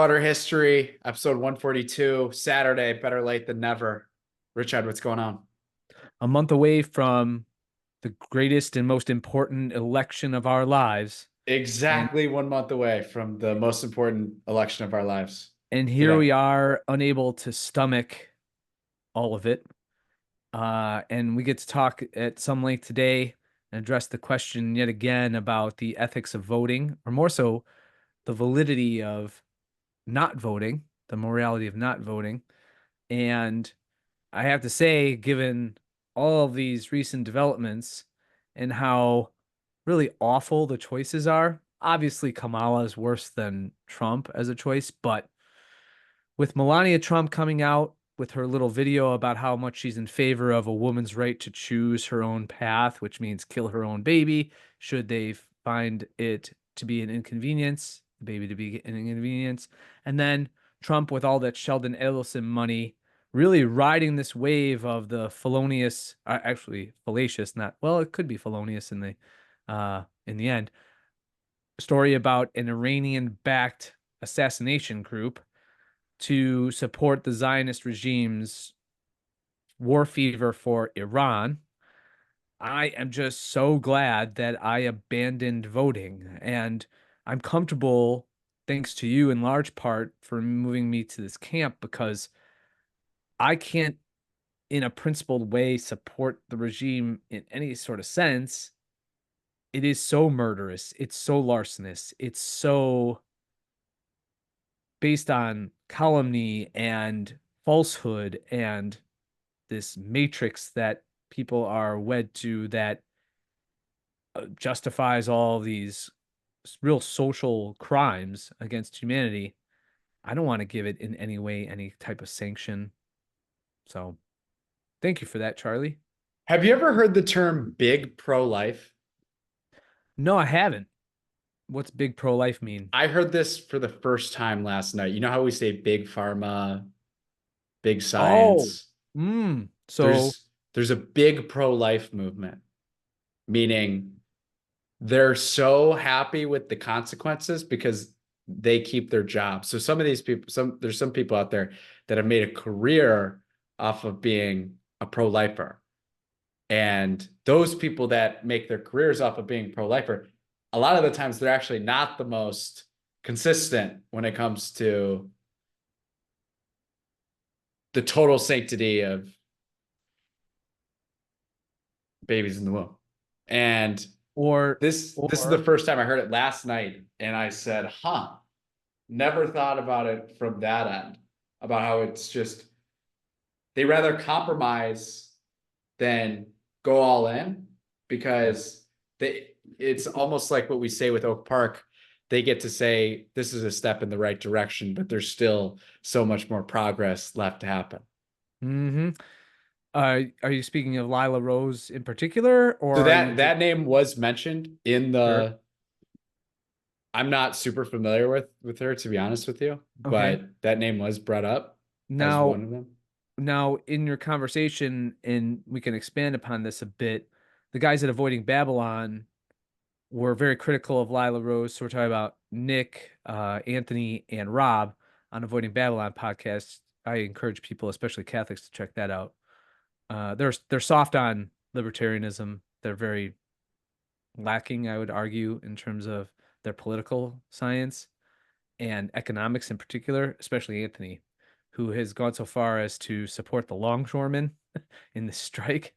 Broader History, episode 142, Saturday, better late than never. Richard, what's going on? A month away from the greatest and most important election of our lives. And Exactly 1 month away from the most important election of our lives and here today. we are, unable to stomach all of it. And we get to talk at some length today and address the question yet again about the ethics of voting, or more so, the validity of not voting, the morality of not voting. And I have to say, given all of these recent developments and how really awful the choices are, obviously Kamala is worse than Trump as a choice, but with Melania Trump coming out with her little video about how much she's in favor of a woman's right to choose her own path, which means kill her own baby, should they find it to be an inconvenience, the baby to be an inconvenience. And then Trump with all that Sheldon Adelson money really riding this wave of the felonious, actually fallacious, not, well, it could be felonious in the end, story about an Iranian-backed assassination group to support the Zionist regime's war fever for Iran. I am just so glad that I abandoned voting. And I'm comfortable, thanks to you in large part, for moving me to this camp because I can't, in a principled way, support the regime in any sort of sense. It is so murderous. It's so larcenous. It's so based on calumny and falsehood and this matrix that people are wed to that justifies all these real social crimes against humanity. I don't want to give it in any way any type of sanction. So thank you for that, Charlie. Have you ever heard the term big pro-life? No, I haven't. What's big pro life mean? I heard this for the first time last night. You know how we say big pharma, big Oh, science? so There's a big pro-life movement, meaning they're so happy with the consequences because they keep their jobs. So some of these people, there's some people out there that have made a career off of being a pro-lifer. And those people that make their careers off of being pro-lifer, a lot of the times they're actually not the most consistent when it comes to the total sanctity of babies in the womb. And or this is the or first time I heard it last night, and I said, huh, never thought about it from that end, about how it's just they rather compromise than go all in because it's almost like what we say with Oak Park. They get to say this is a step in the right direction, but there's still so much more progress left to happen. mm-hmm. Are you speaking of Lila Rose in particular, or So are you that just name was mentioned in sure? the I'm not super familiar with her, to be honest with you, Okay. but that name was brought up as Now, one of them. now in your conversation, and we can expand upon this a bit, the guys at Avoiding Babylon were very critical of Lila Rose. So we're talking about Nick, Anthony, and Rob on Avoiding Babylon podcast. I encourage people, especially Catholics, to check that out. They're soft on libertarianism. They're very lacking, I would argue, in terms of their political science and economics in particular, especially Anthony, who has gone so far as to support the longshoremen in the strike.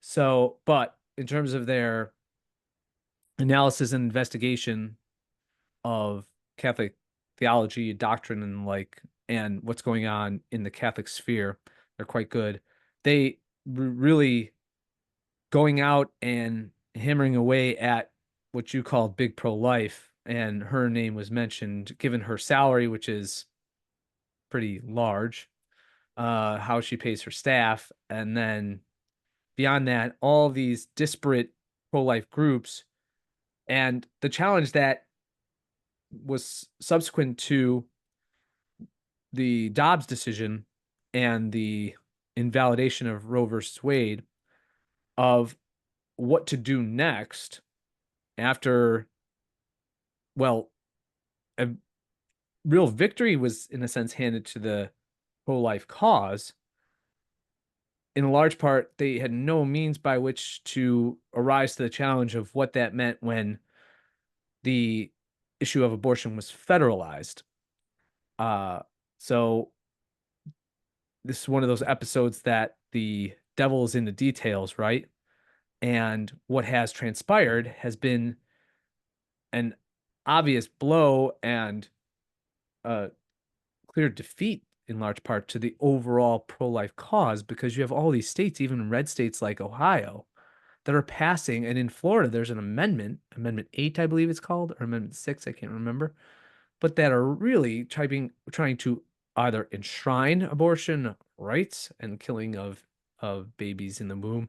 So, but in terms of their analysis and investigation of Catholic theology, doctrine, and and what's going on in the Catholic sphere, they're quite good. They really going out and hammering away at what you called big pro life, and her name was mentioned, given her salary, which is pretty large, how she pays her staff, and then beyond that, all these disparate pro-life groups, and the challenge that was subsequent to the Dobbs decision and the invalidation of Roe versus Wade of what to do next after, well, real victory was, in a sense, handed to the pro-life cause, in large part, they had no means by which to arise to the challenge of what that meant when the issue of abortion was federalized. Uh, so this is one of those episodes that the devil is in the details, right? And what has transpired has been an obvious blow and a clear defeat in large part to the overall pro-life cause, because you have all these states, even red states like Ohio, that are passing. And in Florida, there's an amendment, Amendment 8, I believe it's called, or Amendment 6, I can't remember, but that are really trying to either enshrine abortion rights and killing of babies in the womb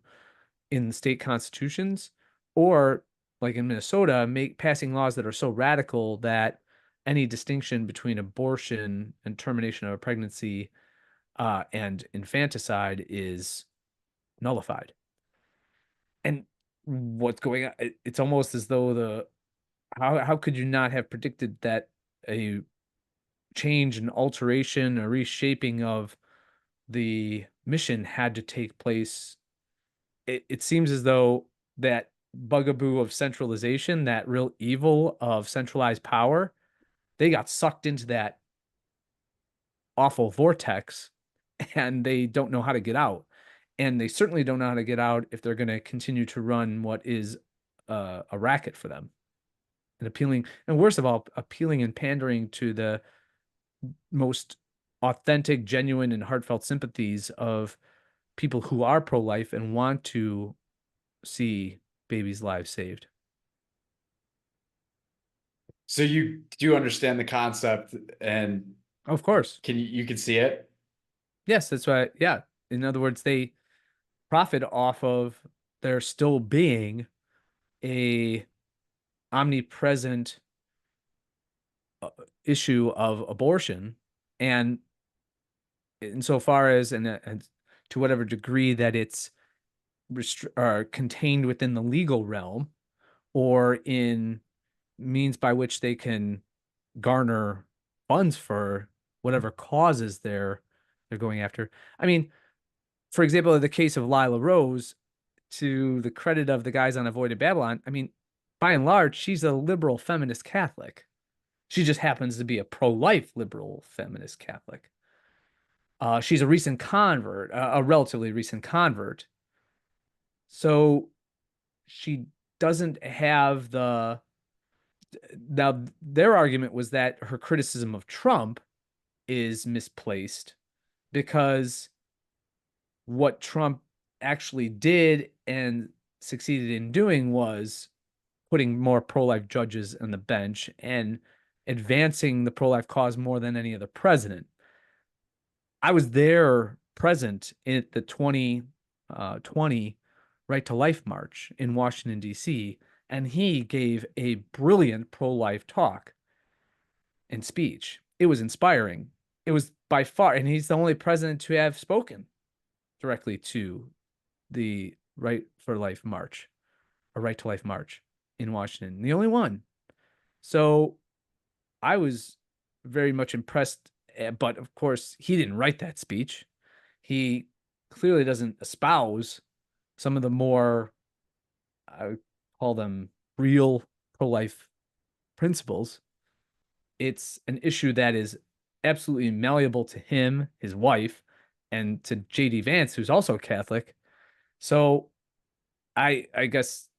in state constitutions, or like in Minnesota, passing laws that are so radical that any distinction between abortion and termination of a pregnancy and infanticide is nullified. And what's going on? It's almost as though the how could you not have predicted that a change, an alteration, a reshaping of the mission had to take place? It seems as though that bugaboo of centralization, that real evil of centralized power, they got sucked into that awful vortex and they don't know how to get out. And they certainly don't know how to get out if they're going to continue to run what is a racket for them, and appealing, and worst of all, appealing and pandering to the most authentic, genuine, and heartfelt sympathies of people who are pro-life and want to see babies' lives saved. So you do understand the concept, and Of course. you can see it? Yes, that's why. Yeah. In other words, they profit off of there still being a omnipresent uh, issue of abortion, and insofar as and to whatever degree that it's contained within the legal realm, or in means by which they can garner funds for whatever causes they're going after. I mean, for example, in the case of Lila Rose, to the credit of the guys on Avoided Babylon, I mean, by and large, she's a liberal feminist Catholic. She just happens to be a pro-life liberal feminist Catholic. She's a recent convert, a relatively recent convert. So she doesn't have the. Now, their argument was that her criticism of Trump is misplaced because what Trump actually did and succeeded in doing was putting more pro-life judges on the bench and advancing the pro-life cause more than any other president. I was there present at the 2020 Right to Life March in Washington, D.C., and he gave a brilliant pro-life talk and speech. It was inspiring. It was by far, and he's the only president to have spoken directly to the Right for Life March, or Right to Life March in Washington, the only one. So I was very much impressed, but of course, he didn't write that speech. He clearly doesn't espouse some of the more, I would call them, real pro-life principles. It's an issue that is absolutely malleable to him, his wife, and to J.D. Vance, who's also Catholic. So I guess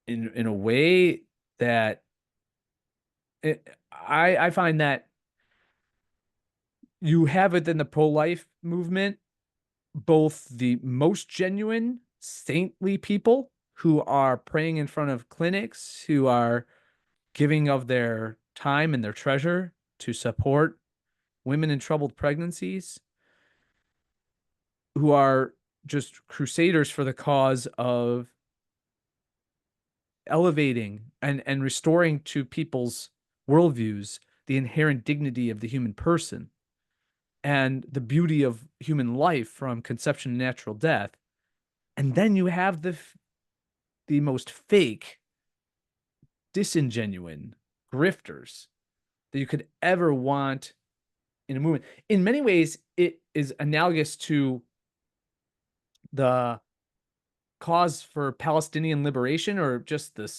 in a way that I find that you have within the pro-life movement both the most genuine saintly people who are praying in front of clinics, who are giving of their time and their treasure to support women in troubled pregnancies, who are just crusaders for the cause of elevating and restoring to people's worldviews the inherent dignity of the human person and the beauty of human life from conception to natural death. And then you have the most fake, disingenuine grifters that you could ever want in a movement. In many ways, it is analogous to the cause for Palestinian liberation, or just the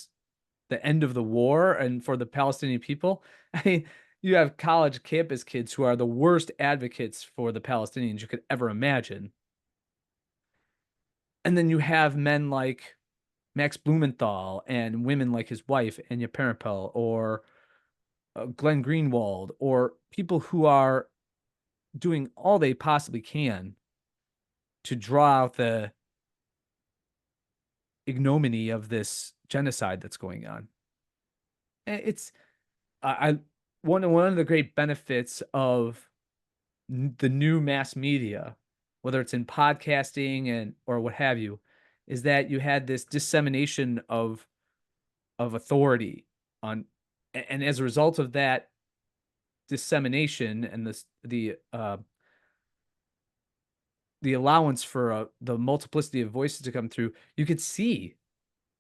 end of the war and for the Palestinian people. I mean, you have college campus kids who are the worst advocates for the Palestinians you could ever imagine. And then you have men like Max Blumenthal and women like his wife, Anya Parampil, or Glenn Greenwald, or people who are doing all they possibly can to draw out the ignominy of this genocide that's going on. It's I one of the great benefits of the new mass media, whether it's in podcasting and or what have you, is that you had this dissemination of authority on, and as a result of that dissemination and the allowance for the multiplicity of voices to come through, you could see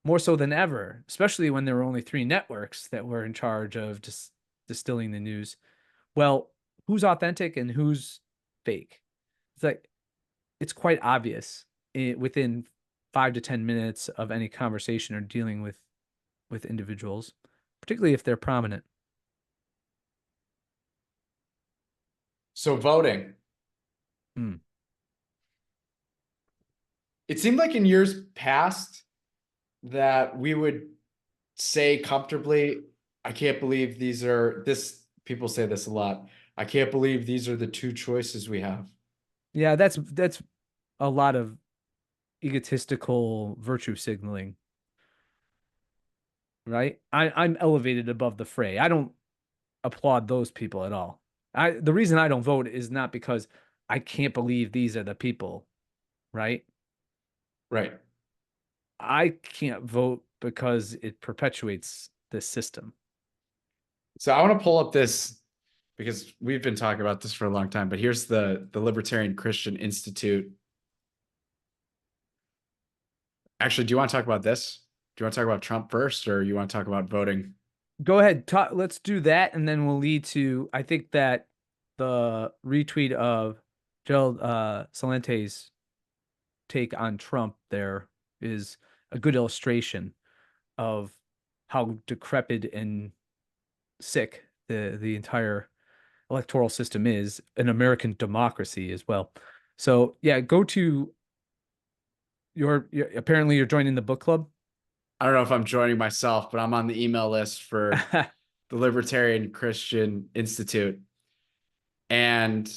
more so than ever, especially when there were only three networks that were in charge of distilling the news. Well, who's authentic and who's fake? It's like, it's quite obvious within 5 to 10 minutes of any conversation or dealing with individuals, particularly if they're prominent. So voting. Hmm. It seemed like in years past that we would say comfortably, I can't believe people say this a lot. I can't believe these are the two choices we have. Yeah, that's a lot of egotistical virtue signaling, right? I'm elevated above the fray. I don't applaud those people at all. The reason I don't vote is not because I can't believe these are the people, right? Right. I can't vote because it perpetuates this system. So I want to pull up this because we've been talking about this for a long time, but here's the Libertarian Christian Institute. Actually, do you want to talk about this? Do you want to talk about Trump first, or you want to talk about voting? Go ahead, let's do that, and then we'll lead to, I think that the retweet of Gerald Salente's take on Trump there is a good illustration of how decrepit and sick the entire electoral system is, an American democracy as well. So yeah, go to your apparently you're joining the book club. I don't know if I'm joining myself, but I'm on the email list for the Libertarian Christian Institute. And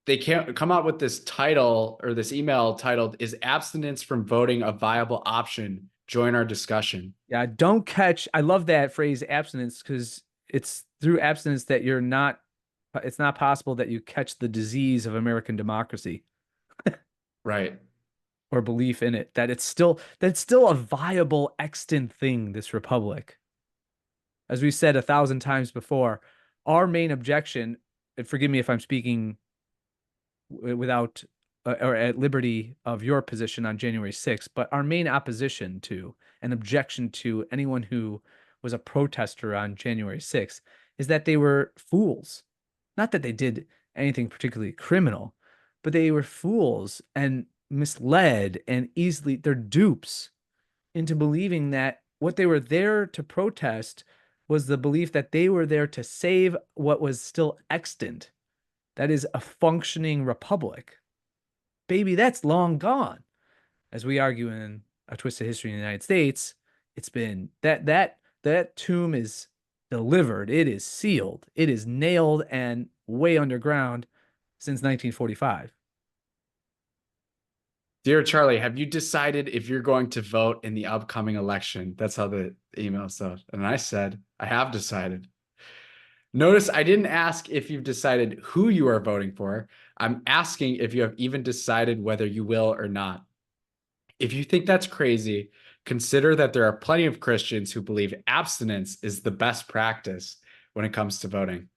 they can't come out with this title, or this email titled, "Is abstinence from voting a viable option? Join our discussion." Yeah, I love that phrase, abstinence, because it's through abstinence that it's not possible that you catch the disease of American democracy Right. or belief in it, that it's still a viable, extant thing, this republic. As we said 1,000 times before, our main objection, and forgive me if I'm speaking without or at liberty of your position on January 6th, but our main opposition to and objection to anyone who was a protester on January 6th is that they were fools. Not that they did anything particularly criminal, but they were fools and misled and they're dupes into believing that what they were there to protest was the belief that they were there to save what was still extant. That is a functioning republic. Baby, that's long gone. As we argue in A Twisted History in the United States, it's been that tomb is delivered, it is sealed, it is nailed and way underground since 1945. Dear Charlie, have you decided if you're going to vote in the upcoming election? That's how the email said. And I said, I have decided. Notice I didn't ask if you've decided who you are voting for. I'm asking if you have even decided whether you will or not. If you think that's crazy, consider that there are plenty of Christians who believe abstinence is the best practice when it comes to voting.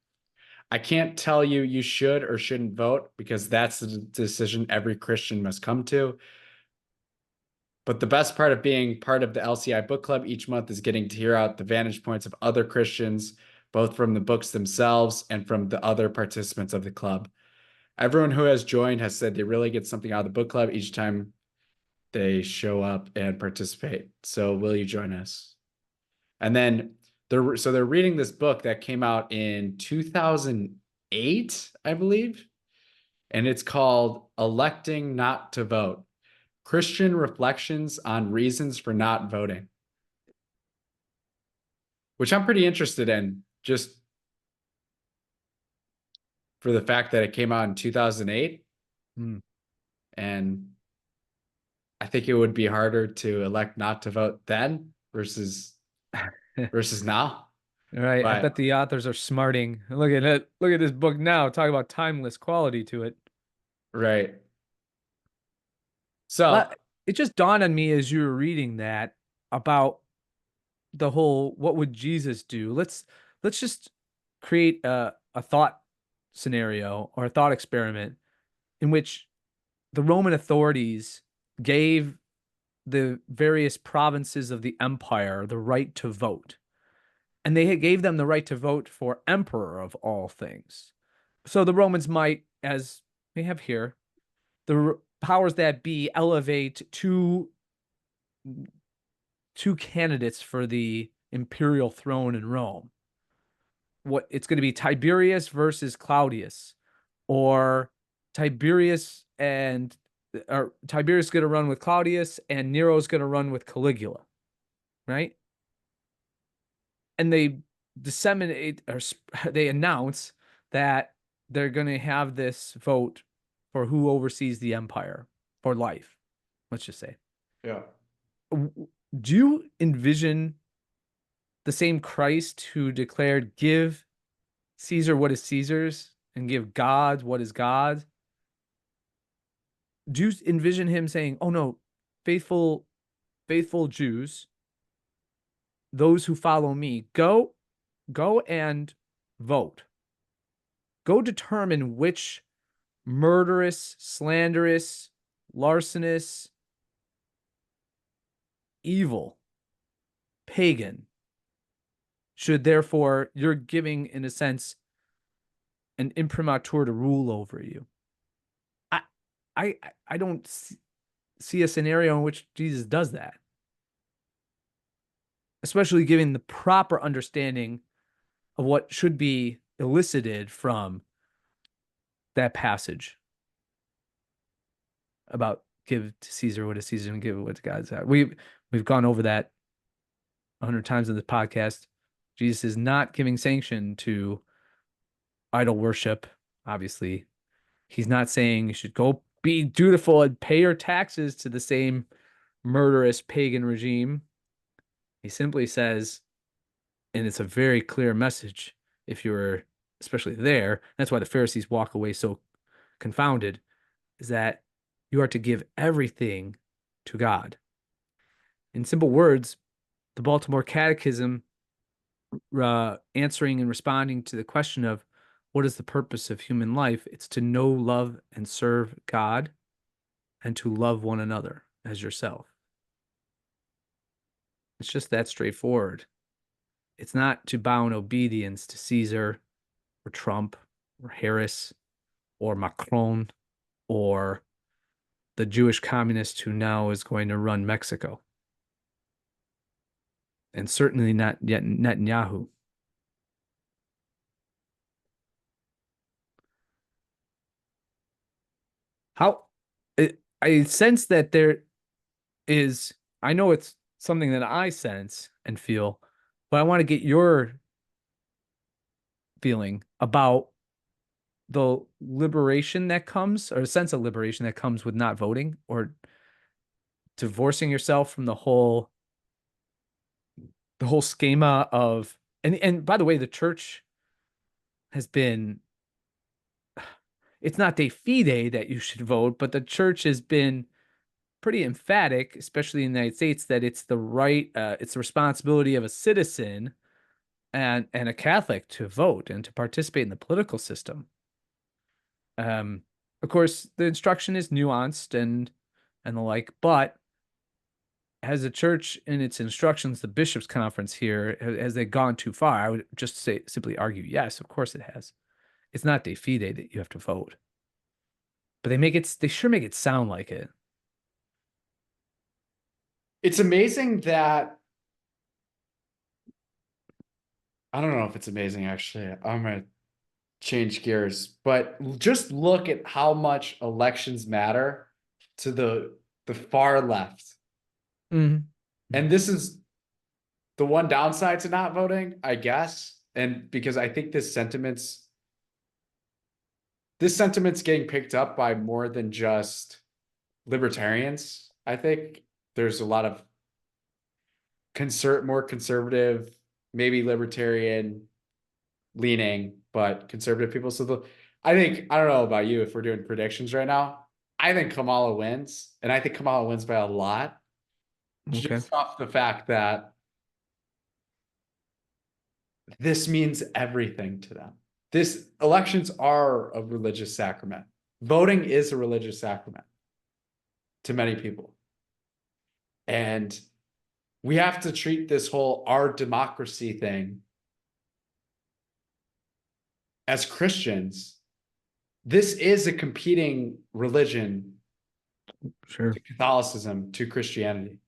I can't tell you you should or shouldn't vote, because that's the decision every Christian must come to. But the best part of being part of the LCI book club each month is getting to hear out the vantage points of other Christians, both from the books themselves and from the other participants of the club. Everyone who has joined has said they really get something out of the book club each time they show up and participate. So will you join us? And then they're reading this book that came out in 2008, I believe, and it's called Electing Not to Vote: Christian Reflections on Reasons for Not Voting, which I'm pretty interested in, just for the fact that it came out in 2008. And I think it would be harder to elect not to vote then versus now. All right. I But bet the authors are smarting. Look at it. Look at this book now. Talk about timeless quality to it. right. So But it just dawned on me as you were reading that about the whole what would Jesus do? Let's just create a thought scenario or a thought experiment in which the Roman authorities gave the various provinces of the empire the right to vote. And they gave them the right to vote for emperor of all things. So the Romans might, as they have here, the powers that be elevate two candidates for the imperial throne in Rome. What it's going to be Tiberius versus Claudius, or Tiberius and or Tiberius is going to run with Claudius and Nero's going to run with Caligula, right? And they disseminate or they announce that they're going to have this vote for who oversees the empire for life. Let's just say. yeah. Do you envision the same Christ who declared, give Caesar what is Caesar's and give God what is God's? Do you envision him saying, oh no, faithful Jews, those who follow me, go and vote. Go determine which murderous, slanderous, larcenous, evil pagan should therefore you're giving, in a sense, an imprimatur to rule over you. I don't see a scenario in which Jesus does that, especially given the proper understanding of what should be elicited from that passage about give to Caesar what is Caesar and give it what to God's. We've gone over that 100 times in this podcast. Jesus is not giving sanction to idol worship. Obviously, he's not saying you should go be dutiful and pay your taxes to the same murderous pagan regime. He simply says, and it's a very clear message if you were especially there, that's why the Pharisees walk away so confounded, is that you are to give everything to God. In simple words, the Baltimore Catechism, answering and responding to the question of what is the purpose of human life, it's to know, love, and serve God, and to love one another as yourself. It's just that straightforward. It's not to bow in obedience to Caesar or Trump or Harris or Macron or the Jewish communist who now is going to run Mexico. And certainly not yet Netanyahu. I sense that there is, I know it's something that I sense and feel, but I want to get your feeling about the liberation that comes, or a sense of liberation that comes with not voting or divorcing yourself from the whole schema of, and by the way, the church has been, it's not de fide that you should vote, but the church has been pretty emphatic, especially in the United States, that it's the right, it's the responsibility of a citizen and a Catholic to vote and to participate in the political system. Of course, the instruction is nuanced and the like, but has the church in its instructions, the bishops' conference here, has they gone too far? I would just say simply argue, yes, of course it has. It's not de fide that you have to vote, but they sure make it sound like it. It's amazing that I don't know if it's amazing actually. I'm gonna change gears, but just look at how much elections matter to the far left. Mhm. And this is the one downside to not voting, I guess. And because I think this sentiment's getting picked up by more than just libertarians. I think there's a lot of more conservative, maybe libertarian leaning, but conservative people. So I don't know about you if we're doing predictions right now. I think Kamala wins, and I think Kamala wins by a lot, Okay. just off the fact that this means everything to them. This elections are a religious sacrament. Voting is a religious sacrament to many people. And we have to treat this whole our democracy thing as Christians. This is a competing religion Sure. to Catholicism, to Christianity.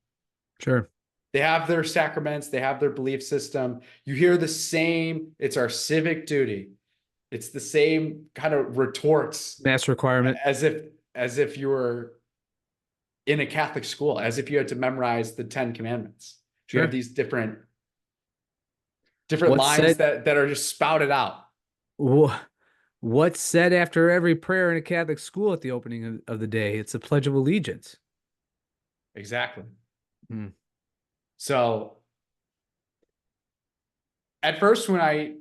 Sure. They have their sacraments, they have their belief system. You hear the same, it's our civic duty. It's the same kind of retorts Mass requirement. as if you were in a Catholic school, as if you had to memorize the 10 Commandments. You have Sure. these different What's lines said? that are just spouted out. What's said after every prayer in a Catholic school at the opening of the day? It's a Pledge of Allegiance. Exactly. Hmm. So at first, when I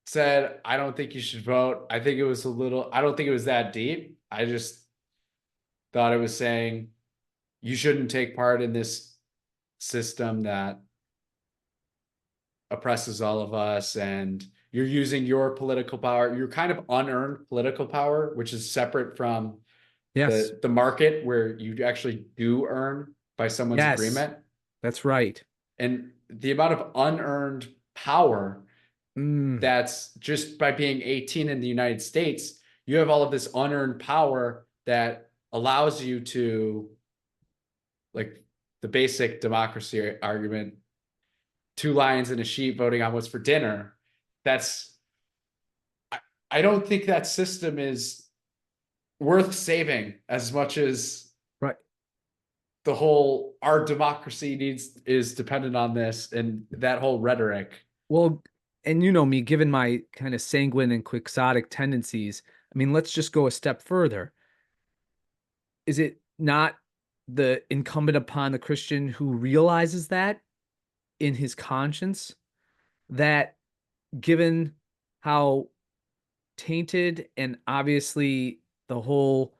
said I don't think you should vote, I don't think it was that deep. I just thought it was saying you shouldn't take part in this system that oppresses all of us, and you're using your political power, your kind of unearned political power, which is separate from Yes. the market where you actually do earn by someone's Yes. agreement. That's right. And the amount of unearned power Mm. that's just by being 18 in the United States, you have all of this unearned power that allows you to, like the basic democracy argument, 2 lions and a sheep voting on what's for dinner. I don't think that system is worth saving as much as Right. the whole our democracy is dependent on this and that whole rhetoric. Well, and you know me, given my kind of sanguine and quixotic tendencies, I mean, let's just go a step further. Is it not the incumbent upon the Christian who realizes that in his conscience, that given how tainted and obviously the whole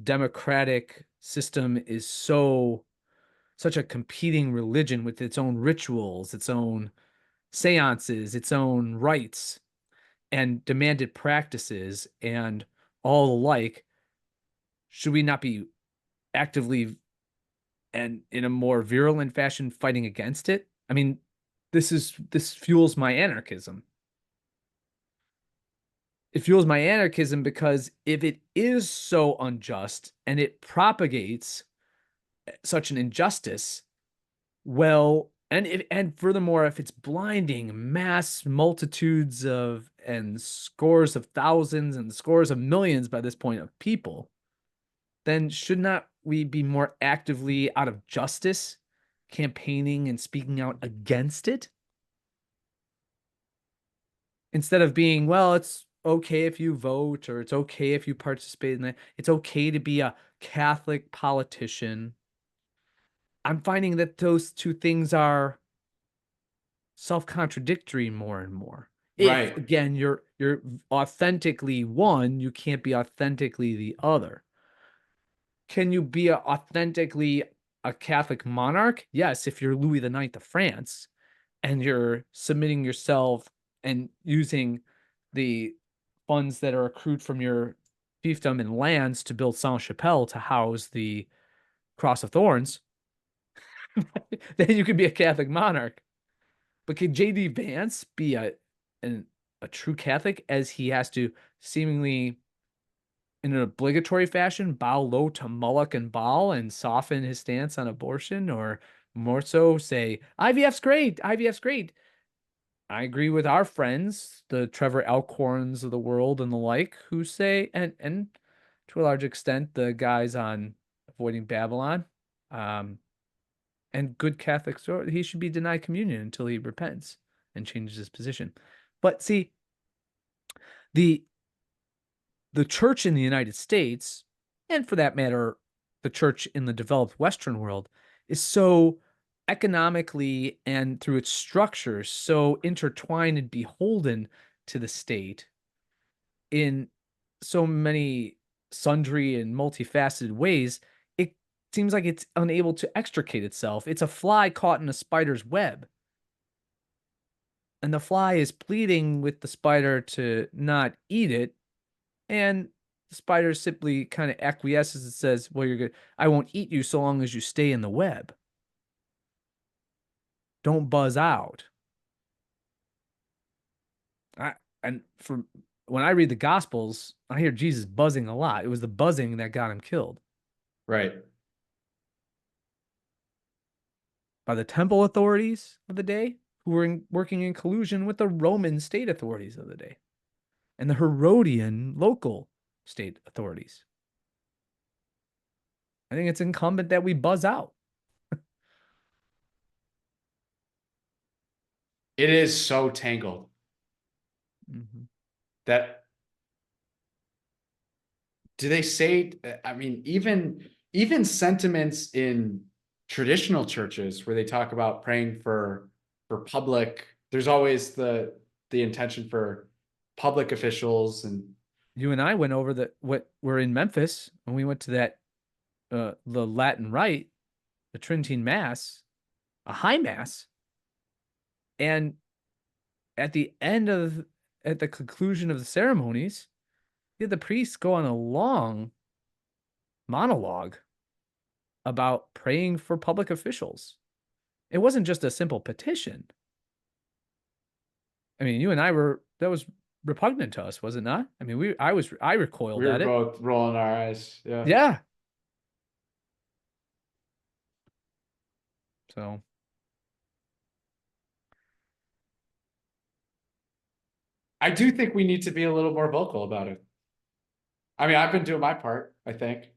democratic system is such a competing religion with its own rituals, its own seances, its own rites and demanded practices and all the like, should we not be actively and in a more virulent fashion fighting against it? I mean, this fuels my anarchism. It fuels my anarchism because if it is so unjust and it propagates such an injustice, well, and furthermore, if it's blinding mass multitudes of and scores of thousands and scores of millions by this point of people, then should not we be more actively out of justice campaigning and speaking out against it? Instead of being, well, it's okay if you vote or it's okay if you participate in that. It's okay to be a Catholic politician. I'm finding that those two things are self-contradictory more and more. If Right. again you're authentically one, you can't be authentically the other. Can you be authentically a Catholic monarch? Yes, if you're Louis the Ninth of France and you're submitting yourself and using the funds that are accrued from your fiefdom and lands to build Saint Chapelle to house the Cross of Thorns. Then you could be a Catholic monarch. But could JD Vance be an, a true Catholic as he has to seemingly in an obligatory fashion bow low to Moloch and Baal and soften his stance on abortion, or more so say IVF's great, IVF's great? I agree with our friends, the Trevor Alcorns of the world and the like, who say, and to a large extent, the guys on Avoiding Babylon, um, and good Catholics, he should be denied communion until he repents and changes his position. But see, the the church in the United States, and for that matter, the church in the developed Western world, is so economically and through its structures so intertwined and beholden to the state in so many sundry and multifaceted ways, it seems like it's unable to extricate itself. It's a fly caught in a spider's web. And the fly is pleading with the spider to not eat it. And the spider simply kind of acquiesces and says, well, you're good. I won't eat you so long as you stay in the web. Don't buzz out. And from when I read the Gospels, I hear Jesus buzzing a lot. It was the buzzing that got him killed Right. by the temple authorities of the day, who were working in collusion with the Roman state authorities of the day and the Herodian local state authorities. I think it's incumbent that we buzz out. It is so tangled Mhm. that do they say, I mean, even sentiments in traditional churches where they talk about praying for public, there's always the intention for public officials and You and I went over what we're in Memphis and we went to that the Latin Rite, the Tridentine Mass, a high mass, and at the end of at the conclusion of the ceremonies, you had the priest go on a long monologue about praying for public officials. It wasn't just a simple petition. I mean, you and I were that was repugnant to us, was it not? I mean, I recoiled we were at it. both rolling our eyes. Yeah. Yeah. So I do think we need to be a little more vocal about it. I mean, I've been doing my part, I think,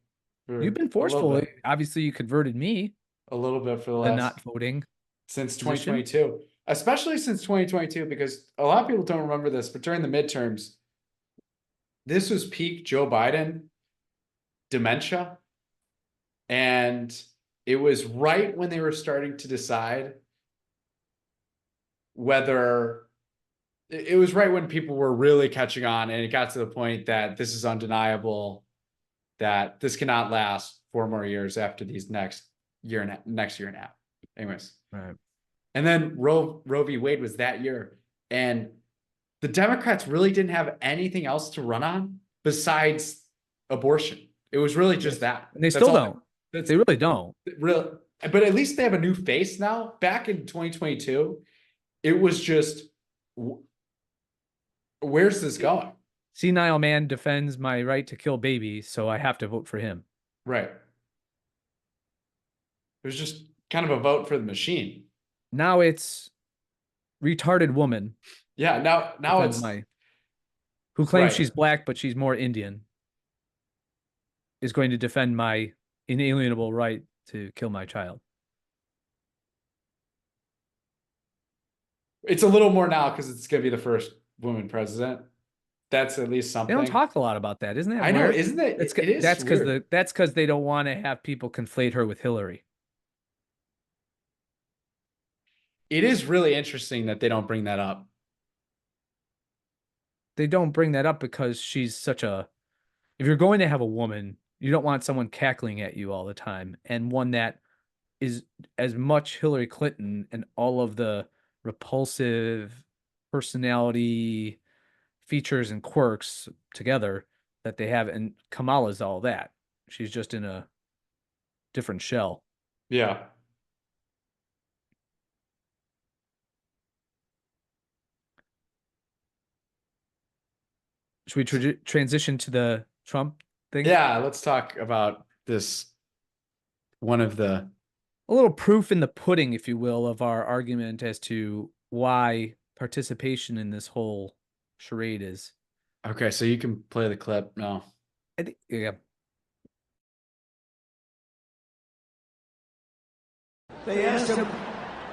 you've for been forceful. Obviously, you converted me a little bit for the to last not voting since position. 2022, especially since 2022, because a lot of people don't remember this, but during the midterms, this was peak Joe Biden dementia. And it was right when they were starting to decide whether it was right when people were really catching on, and it got to the point that this is undeniable, that this cannot last 4 more years after these next year and a half. Anyways. Right. And then Roe v. Wade was that year. And the Democrats really didn't have anything else to run on besides abortion. It was really just that. And they That's still all. don't. That's They really don't. real. But at least they have a new face now. Back in 2022, it was just, where's this going? Senile man defends my right to kill babies, so I have to vote for him. Right. It was just kind of a vote for the machine. Now it's retarded woman. Yeah. Now it's who claims right. she's black, but she's more Indian, is going to defend my inalienable right to kill my child. It's a little more now because it's going to be the first woman president. That's at least something. They don't talk a lot about that, isn't that I know, weird? isn't it? It is that's because weird. that's because they don't want to have people conflate her with Hillary. It is really interesting that they don't bring that up. They don't bring that up because she's such a. If you're going to have a woman, you don't want someone cackling at you all the time, and one that is as much Hillary Clinton and all of the repulsive personality features and quirks together that they have. And Kamala's all that. She's just in a different shell. Yeah. Should we transition to the Trump thing? Yeah, let's talk about this. One of the A little proof in the pudding, if you will, of our argument as to why participation in this whole charade is. Okay, so you can play the clip now. I think, yeah. They asked him,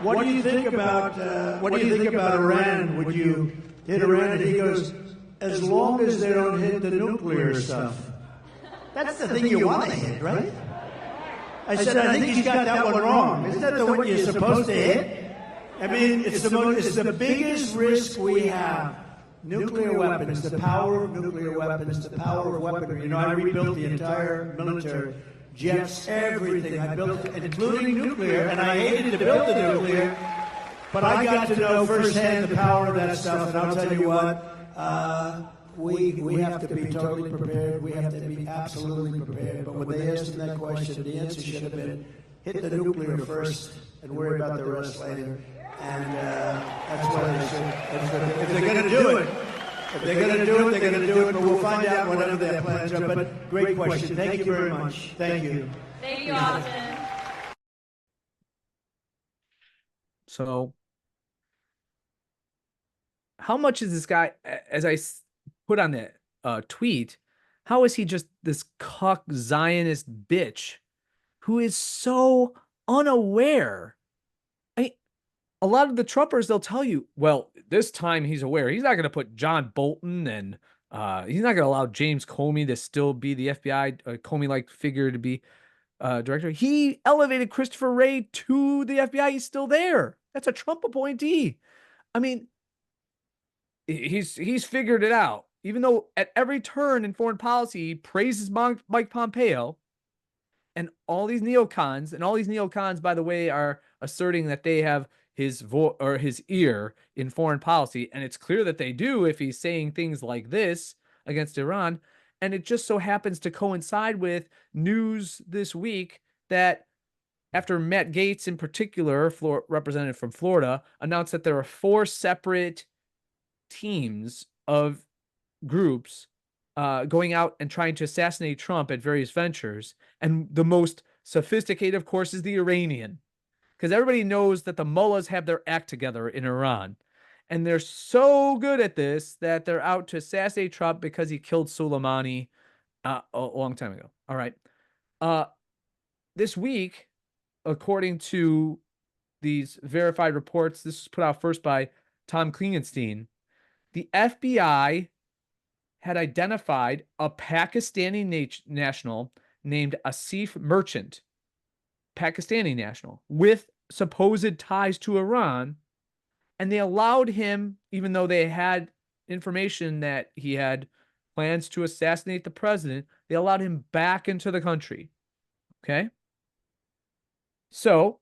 "What do you think about Iran? Would you hit Iran?" And he goes, "As long as they don't hit the nuclear stuff." That's the thing you want to hit, right? I said, "I think he's got that one wrong. Isn't that the one you're supposed to hit?" I mean, it's the biggest risk we have. Nuclear weapons, the power of nuclear weapons, the power of weaponry. You know, I rebuilt the entire military, jets, everything. I built it, including nuclear, and I hated to build the nuclear, but I got to know firsthand the power of that stuff, and I'll tell you what, we have to be totally prepared. We have to be absolutely prepared. But when they asked him that question, the answer should have been, hit the nuclear first and worry about the rest later. And that's what they should. If they're going to do it, they're going to do it. But we'll find out whatever their plans are. But great question. Thank you very much. Thank you. Thank you, Austin. So, how much is this guy, as I put on that tweet, how is he just this cuck Zionist bitch who is so unaware? A lot of the Trumpers, they'll tell you, well, this time he's aware. He's not going to put John Bolton and he's not going to allow James Comey to still be the FBI, Comey-like figure to be director. He elevated Christopher Wray to the FBI. He's still there. That's a Trump appointee. I mean, he's figured it out. Even though at every turn in foreign policy, he praises Mike Pompeo and all these neocons, by the way, are asserting that they have his voice or his ear in foreign policy. And it's clear that they do if he's saying things like this against Iran. And it just so happens to coincide with news this week that after Matt Gaetz in particular, representative from Florida, announced that there are 4 separate teams of groups going out and trying to assassinate Trump at various ventures. And the most sophisticated, of course, is the Iranian. Because everybody knows that the mullahs have their act together in Iran. And they're so good at this that they're out to assassinate Trump because he killed Soleimani a long time ago. All right. This week, according to these verified reports, this was put out first by Tom Klingenstein, the FBI had identified a Pakistani national named Asif Merchant, Pakistani national, with supposed ties to Iran, and they allowed him, even though they had information that he had plans to assassinate the president, they allowed him back into the country. Okay? So,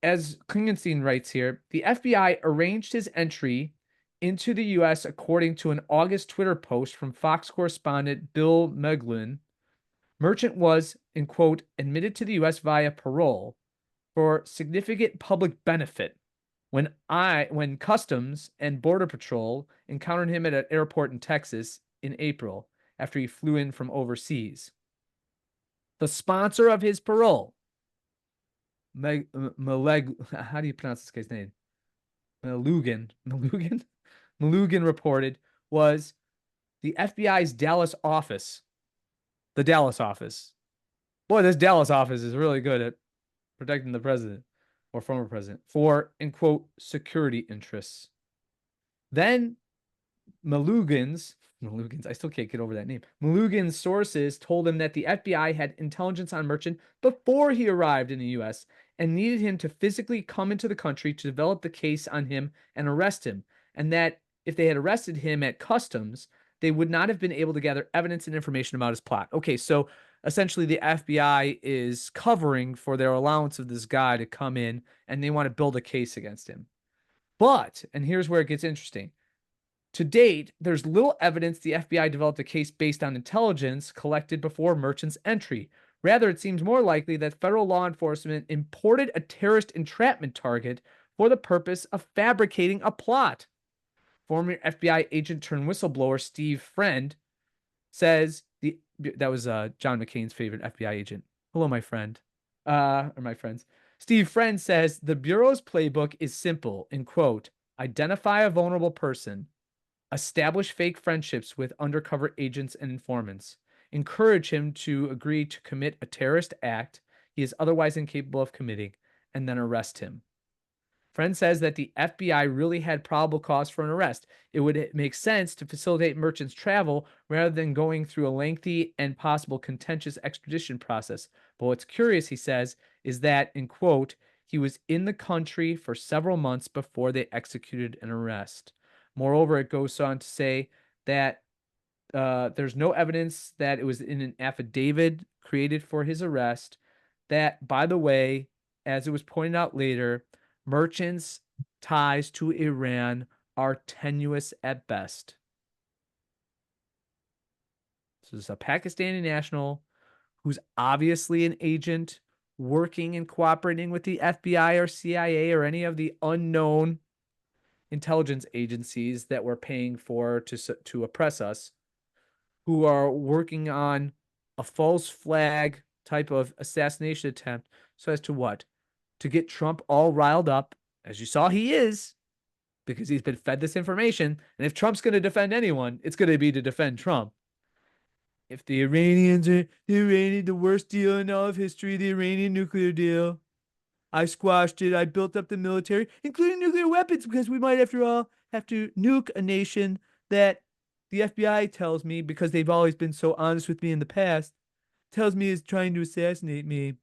as Klingenstein writes here, the FBI arranged his entry into the U.S. according to an August Twitter post from Fox correspondent Bill Meglin. Merchant was, in quote, admitted to the U.S. via parole for significant public benefit when Customs and Border Patrol encountered him at an airport in Texas in April after he flew in from overseas. The sponsor of his parole, how do you pronounce this guy's name? Malugan reported, was the FBI's Dallas office. The Dallas office. Boy, this Dallas office is really good at protecting the president or former president for, in quote, security interests. Then Malugan's, I still can't get over that name. Malugan's sources told him that the FBI had intelligence on Merchant before he arrived in the U.S. and needed him to physically come into the country to develop the case on him and arrest him, and that if they had arrested him at customs, they would not have been able to gather evidence and information about his plot. Okay, so essentially the FBI is covering for their allowance of this guy to come in, and they want to build a case against him. But, and here's where it gets interesting, to date, there's little evidence the FBI developed a case based on intelligence collected before Merchant's entry. Rather, it seems more likely that federal law enforcement imported a terrorist entrapment target for the purpose of fabricating a plot. former FBI agent turned whistleblower Steve Friend says that was John McCain's favorite FBI agent. Hello, my friend, or my friends. Steve Friend says the Bureau's playbook is simple, in quote, identify a vulnerable person, establish fake friendships with undercover agents and informants, encourage him to agree to commit a terrorist act he is otherwise incapable of committing, and then arrest him. Friend says that the FBI really had probable cause for an arrest. It would make sense to facilitate merchants' travel rather than going through a lengthy and possible contentious extradition process. But what's curious, he says, is that, in quote, he was in the country for several months before they executed an arrest. Moreover, it goes on to say that there's no evidence that it was in an affidavit created for his arrest. That, by the way, as it was pointed out later, merchants' ties to Iran are tenuous at best. So this is a Pakistani national who's obviously an agent working and cooperating with the FBI or CIA or any of the unknown intelligence agencies that we're paying for to oppress us, who are working on a false flag type of assassination attempt so as to what? To get Trump all riled up, as you saw he is, because he's been fed this information. And if Trump's going to defend anyone, it's going to be to defend Trump. If the Iranians are the worst deal in all of history, the Iranian nuclear deal, I squashed it. I built up the military, including nuclear weapons, because we might, after all, have to nuke a nation that the FBI tells me, because they've always been so honest with me in the past, tells me is trying to assassinate me.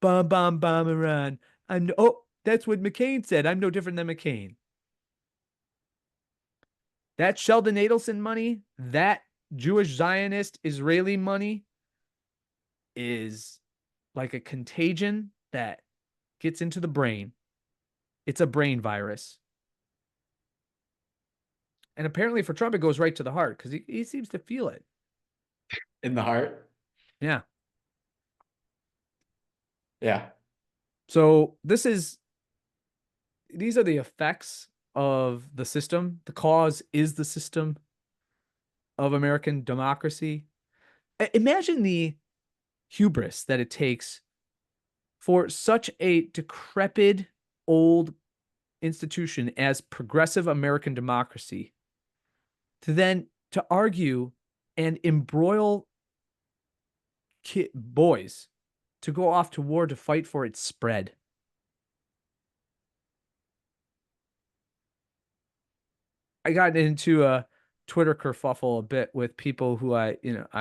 Bomb, bomb, bomb Iran. That's what McCain said. I'm no different than McCain. That Sheldon Adelson money, that Jewish Zionist Israeli money is like a contagion that gets into the brain. It's a brain virus. And apparently for Trump, it goes right to the heart because he seems to feel it. In the heart? Yeah. Yeah. So these are the effects of the system. The cause is the system of American democracy. Imagine the hubris that it takes for such a decrepit old institution as progressive American democracy to argue and embroil boys to go off to war to fight for its spread. I got into a Twitter kerfuffle a bit with people who I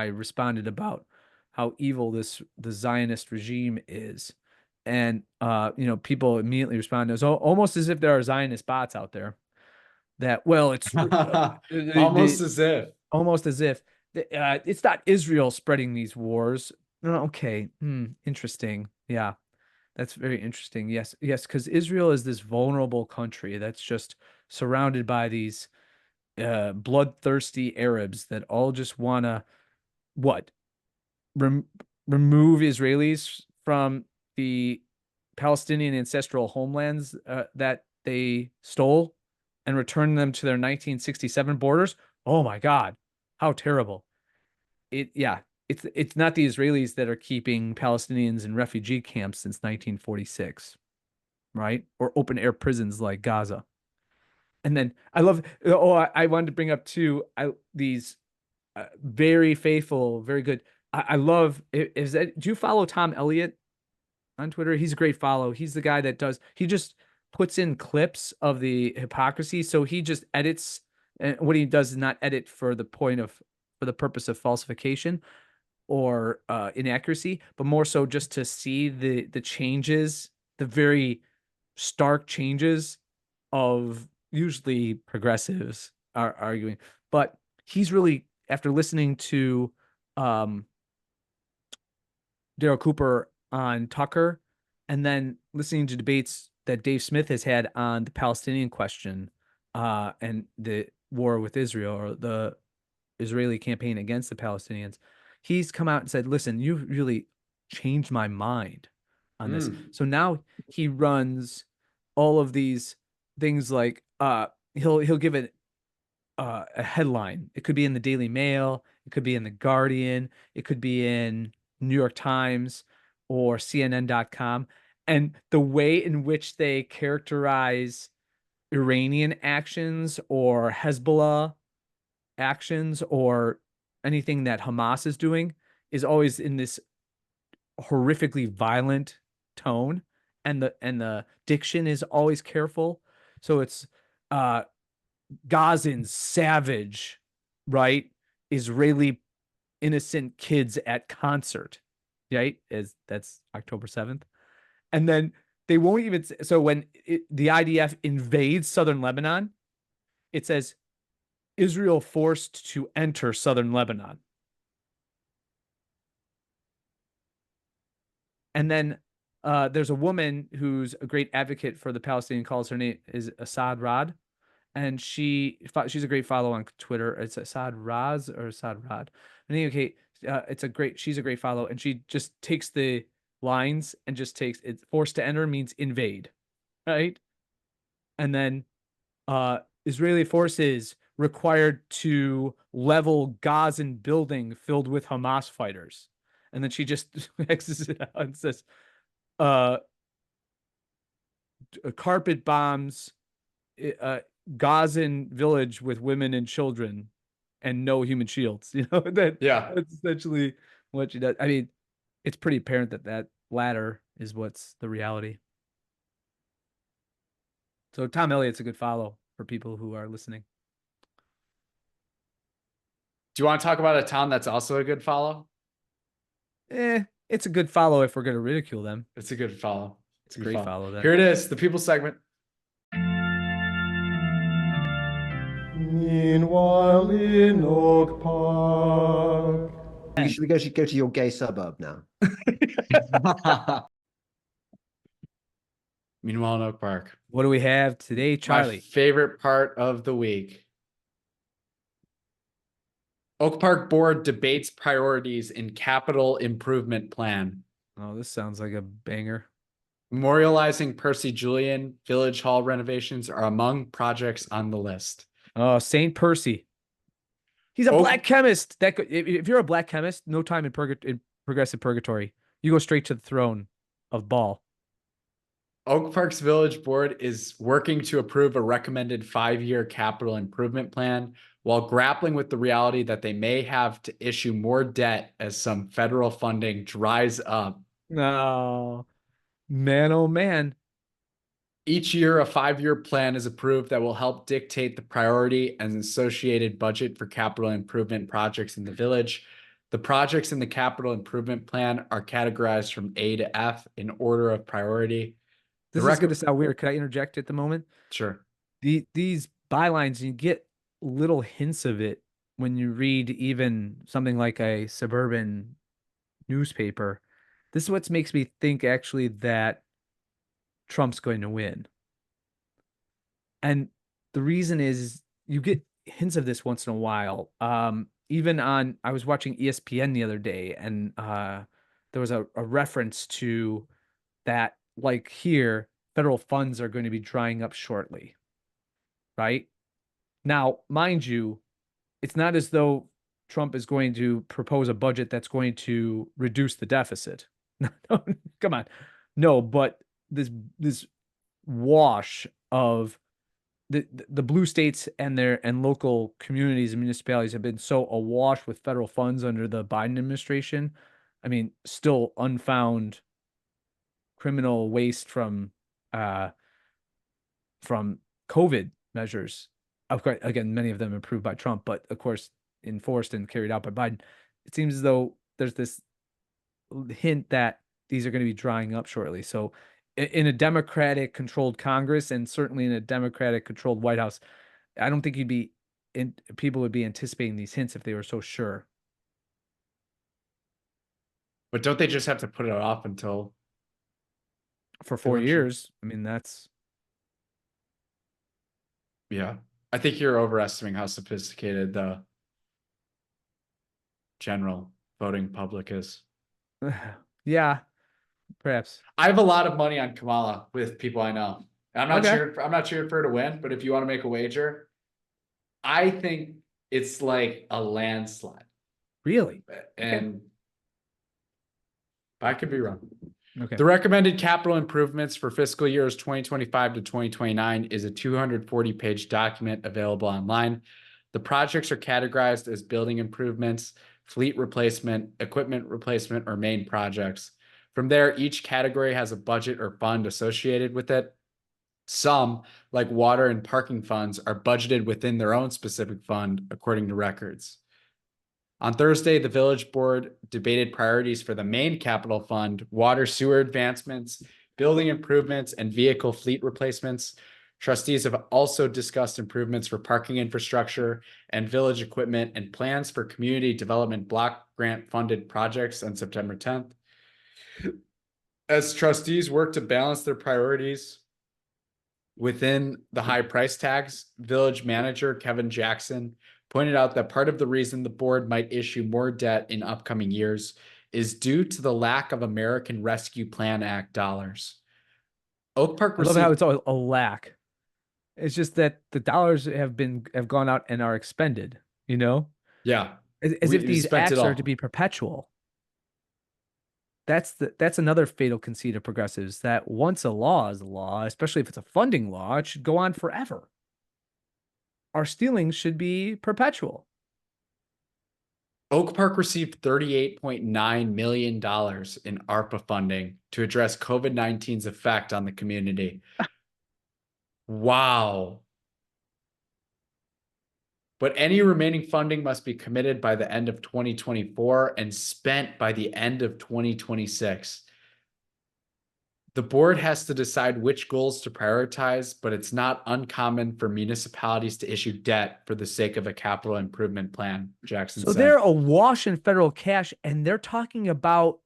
responded about how evil the Zionist regime is. And, people immediately respond as almost as if there are Zionist bots out there that, well, it's almost as if it's not Israel spreading these wars. No, okay. Interesting. Yeah, that's very interesting. Yes. Because Israel is this vulnerable country that's just surrounded by these bloodthirsty Arabs that all just want to remove Israelis from the Palestinian ancestral homelands that they stole and return them to their 1967 borders. Oh my God, how terrible! It's not the Israelis that are keeping Palestinians in refugee camps since 1946, right? Or open air prisons like Gaza. And then I wanted to bring up too these very faithful, very good. I love do you follow Tom Elliott on Twitter? He's a great follow. He's the guy that he just puts in clips of the hypocrisy. So he just edits, and what he does is not edit for the purpose of falsification or inaccuracy, but more so just to see the changes, the very stark changes of usually progressives are arguing. But he's really, after listening to Daryl Cooper on Tucker and then listening to debates that Dave Smith has had on the Palestinian question and the war with Israel, or the Israeli campaign against the Palestinians, he's come out and said, listen, you really changed my mind on this. So now he runs all of these things like he'll give a headline. It could be in the Daily Mail, it could be in the Guardian, it could be in New York Times or CNN.com. And the way in which they characterize Iranian actions or Hezbollah actions or anything that Hamas is doing is always in this horrifically violent tone, and the diction is always careful. So it's Gazan savage, right? Israeli innocent kids at concert, right? That's October 7th. And then they won't even, so when the IDF invades southern Lebanon, it says Israel forced to enter southern Lebanon. And then there's a woman who's a great advocate for the Palestinian cause. Her name is Assad Rad, and she's a great follow on Twitter. It's Assad Raz or Assad Rad. In any case, she's a great follow, and she just takes the lines and just takes it. Forced to enter means invade, right? And then Israeli forces required to level Gazan building filled with Hamas fighters. And then she just X's it out and says, carpet bombs Gazan village with women and children and no human shields. You know, that's essentially what she does. I mean, it's pretty apparent that latter is what's the reality. So Tom Elliott's a good follow for people who are listening. Do you want to talk about a town that's also a good follow? It's a good follow if we're going to ridicule them. It's a good follow. It's a great follow. Then. Here it is, the people segment. Meanwhile in Oak Park. We go to your gay suburb now. Meanwhile in Oak Park. What do we have today, Charlie? My favorite part of the week. Oak Park Board debates priorities in capital improvement plan. Oh, this sounds like a banger. Memorializing Percy Julian Village Hall renovations are among projects on the list. Oh, St. Percy. He's a black chemist. If you're a black chemist, no time in progressive purgatory. You go straight to the throne of Baal. Oak Park's Village Board is working to approve a recommended 5-year capital improvement plan while grappling with the reality that they may have to issue more debt as some federal funding dries up. Oh, man, oh, man. Each year, a 5-year plan is approved that will help dictate the priority and associated budget for capital improvement projects in the village. The projects in the capital improvement plan are categorized from A to F in order of priority. This is going to sound weird. Could I interject at the moment? Sure. These bylines, you get little hints of it when you read even something like a suburban newspaper. This is what makes me think actually that Trump's going to win. And the reason is you get hints of this once in a while. Even I was watching ESPN the other day, and there was a reference to that, like here, federal funds are going to be drying up shortly. Right? Now, mind you, it's not as though Trump is going to propose a budget that's going to reduce the deficit. Come on. No, but this wash of the blue states and local communities and municipalities have been so awash with federal funds under the Biden administration. I mean, still unfound criminal waste from COVID measures. Of course, again, many of them approved by Trump, but of course enforced and carried out by Biden. It seems as though there's this hint that these are going to be drying up shortly. So in a Democratic controlled Congress, and certainly in a Democratic controlled White House, I don't think people would be anticipating these hints if they were so sure. But don't they just have to put it off until for 4 years? I mean, that's. Yeah. I think you're overestimating how sophisticated the general voting public is. Yeah, perhaps. I have a lot of money on Kamala with people I know. I'm not sure for her to win, but if you want to make a wager, I think it's like a landslide. Really? And I could be wrong. Okay. The recommended capital improvements for fiscal years 2025 to 2029 is a 240-page document available online. The projects are categorized as building improvements, fleet replacement, equipment replacement, or main projects. From there, each category has a budget or fund associated with it. Some, like water and parking funds, are budgeted within their own specific fund, according to records. On Thursday, the village board debated priorities for the main capital fund, water sewer advancements, building improvements, and vehicle fleet replacements. Trustees have also discussed improvements for parking infrastructure and village equipment and plans for community development block grant funded projects on September 10th. As trustees work to balance their priorities within the high price tags, village manager Kevin Jackson pointed out that part of the reason the board might issue more debt in upcoming years is due to the lack of American Rescue Plan Act dollars. Oak Park I love how received, it's a lack. It's just that the dollars have gone out and are expended, you know, yeah, as if we these spent it acts are all. to be perpetual. That's another fatal conceit of progressives, that once a law is a law, especially if it's a funding law, it should go on forever. Our stealing should be perpetual. Oak Park received $38.9 million in ARPA funding to address COVID-19's effect on the community. Wow. But any remaining funding must be committed by the end of 2024 and spent by the end of 2026. The board has to decide which goals to prioritize, but it's not uncommon for municipalities to issue debt for the sake of a capital improvement plan, Jackson So said. they're awash in federal cash, and they're talking about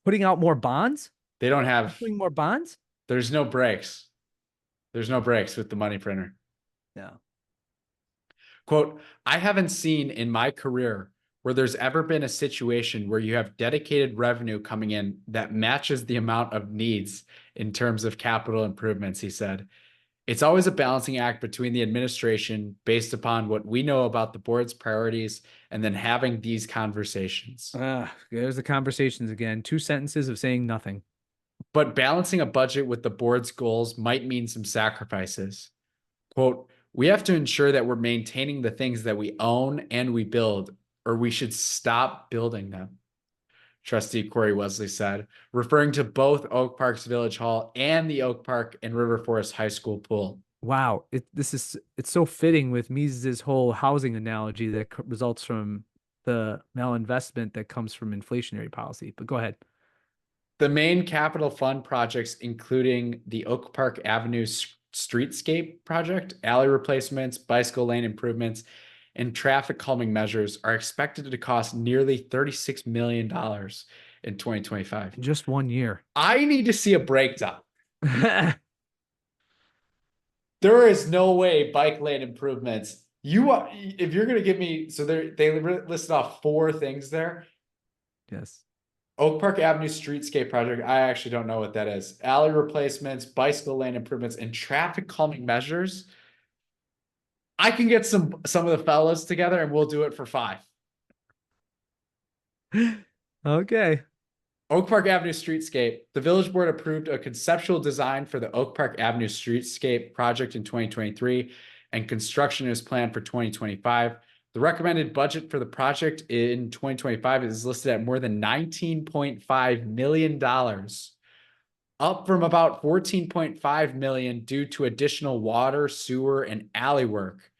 putting out more bonds, They don't have, putting more bonds. there's no breaks. There's no breaks with the money printer. No. Quote, I haven't seen in my career where there's ever been a situation where you have dedicated revenue coming in that matches the amount of needs in terms of capital improvements, he said. It's always a balancing act between the administration based upon what we know about the board's priorities and then having these conversations. There's the conversations again. 2 sentences of saying nothing. But balancing a budget with the board's goals might mean some sacrifices. Quote, we have to ensure that we're maintaining the things that we own and we build, or we should stop building them, Trustee Corey Wesley said, referring to both Oak Park's Village Hall and the Oak Park and River Forest High School pool. Wow, it's so fitting with Mises' whole housing analogy that results from the malinvestment that comes from inflationary policy. But go ahead. The main capital fund projects, including the Oak Park Avenue streetscape project, alley replacements, bicycle lane improvements, and traffic calming measures, are expected to cost nearly $36 million in 2025. In just 1 year. I need to see a breakdown. There is no way bike lane improvements. If you're going to give me, so they listed off 4 things there. Yes. Oak Park Avenue streetscape project. I actually don't know what that is. Alley replacements, bicycle lane improvements, and traffic calming measures. I can get some of the fellas together and we'll do it for 5. Okay. Oak Park Avenue streetscape. The village board approved a conceptual design for the Oak Park Avenue streetscape project in 2023, and construction is planned for 2025. The recommended budget for the project in 2025 is listed at more than $19.5 million, up from about $14.5 million due to additional water, sewer, and alley work,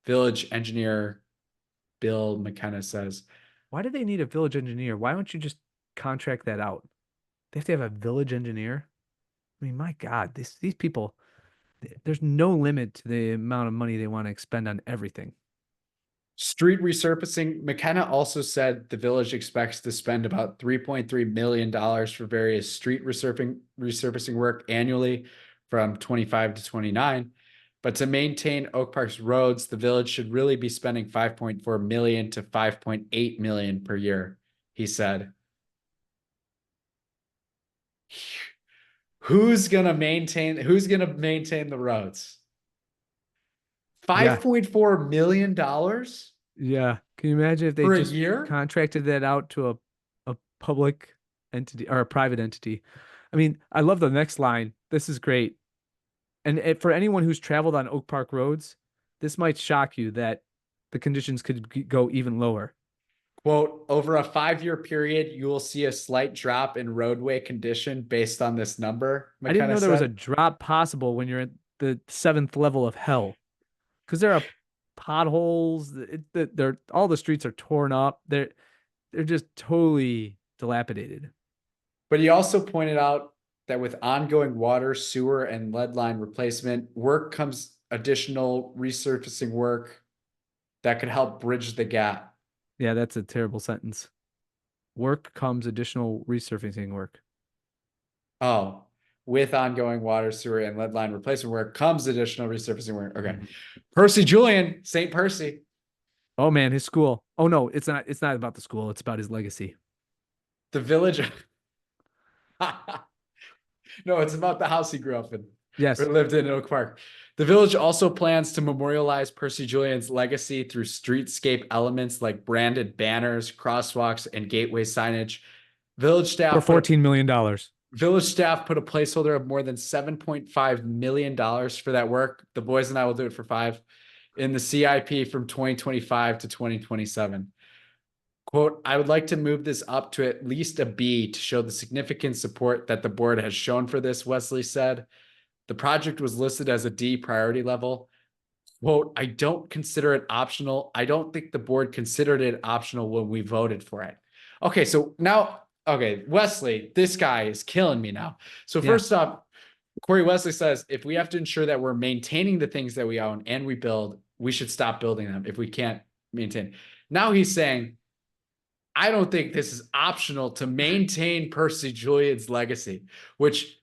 village engineer Bill McKenna says. Why do they need a village engineer? Why don't you just contract that out? They have to have a village engineer. I mean, my God, these people, there's no limit to the amount of money they want to expend on everything. Street resurfacing. McKenna also said the village expects to spend about $3.3 million for various street resurfacing work annually from 25 to 29. But to maintain Oak Park's roads, the village should really be spending $5.4 million to $5.8 million per year, he said. Who's gonna maintain the roads? $5.4 million Yeah. Can you imagine if they for a just year? contracted that out to a public entity or a private entity? I mean, I love the next line. This is great. And for anyone who's traveled on Oak Park roads, this might shock you that the conditions could go even lower. Quote, over a 5-year period, you will see a slight drop in roadway condition based on this number, I didn't McKenna know there was a said. drop possible when you're at the 7th level of hell, because there are potholes. They're all the streets are torn up. They're just totally dilapidated. But he also pointed out that with ongoing water, sewer, and lead line replacement work comes additional resurfacing work that could help bridge the gap. Yeah, that's a terrible sentence. Work comes additional resurfacing work. Oh, with ongoing water, sewer, and lead line replacement work comes additional resurfacing work. Okay. Percy Julian, St. Percy. Oh man, his school. Oh no, it's not. It's not about the school. It's about his legacy. The village. No, it's about the house he grew up in. Yes. Or lived in Oak Park. The village also plans to memorialize Percy Julian's legacy through streetscape elements like branded banners, crosswalks, and gateway signage. Village staff For $14 million. Village staff put a placeholder of more than $7.5 million for that work. The boys and I will do it for 5 in the CIP from 2025 to 2027. Quote, I would like to move this up to at least a B to show the significant support that the board has shown for this, Wesley said. The project was listed as a D priority level. Quote, I don't consider it optional. I don't think the board considered it optional when we voted for it. Okay, so now, okay, Wesley, this guy is killing me now. So first off, Corey Wesley says, if we have to ensure that we're maintaining the things that we own and we build, we should stop building them if we can't maintain. Now he's saying, I don't think this is optional to maintain Percy Julian's legacy, which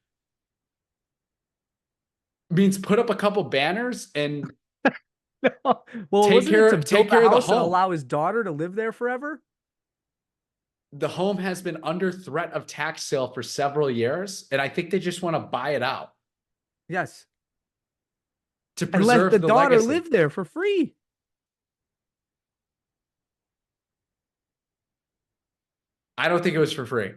means put up a couple banners and Well, take care of the house and home. allow his daughter to live there forever. The home has been under threat of tax sale for several years, and I think they just want to buy it out Yes. to And let preserve the the daughter legacy. live there for free. I don't think it was for free.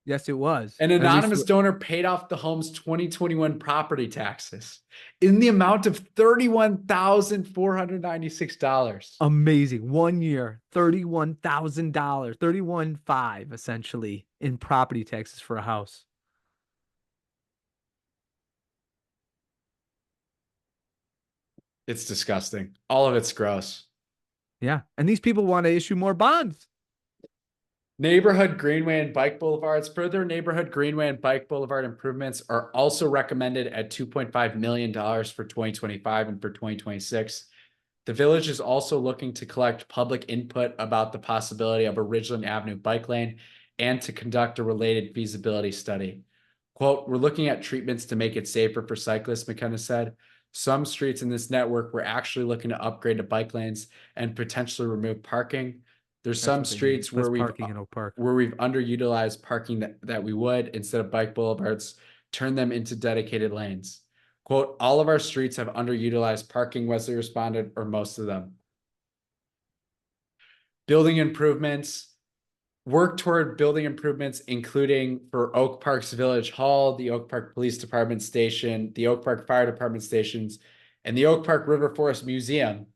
Yes, it was. An At least anonymous donor paid off the home's 2021 property taxes in the amount of $31,496. amazing. 1 year, $31,000, 31.5 essentially in property taxes for a house. It's disgusting. All of it's gross. Yeah. And these people want to issue more bonds. Neighborhood Greenway and Bike Boulevards. Further neighborhood Greenway and Bike Boulevard improvements are also recommended at $2.5 million for 2025 and for 2026. The village is also looking to collect public input about the possibility of a Ridgeland Avenue bike lane and to conduct a related feasibility study. Quote, we're looking at treatments to make it safer for cyclists, McKenna said. Some streets in this network we're actually looking to upgrade to bike lanes and potentially remove parking. There's some streets where we've underutilized parking that we would, instead of bike boulevards, turn them into dedicated lanes. Quote, all of our streets have underutilized parking, Wesley responded, or most of them. Building improvements, work toward building improvements, including for Oak Park's Village Hall, the Oak Park Police Department Station, the Oak Park Fire Department stations, and the Oak Park River Forest Museum.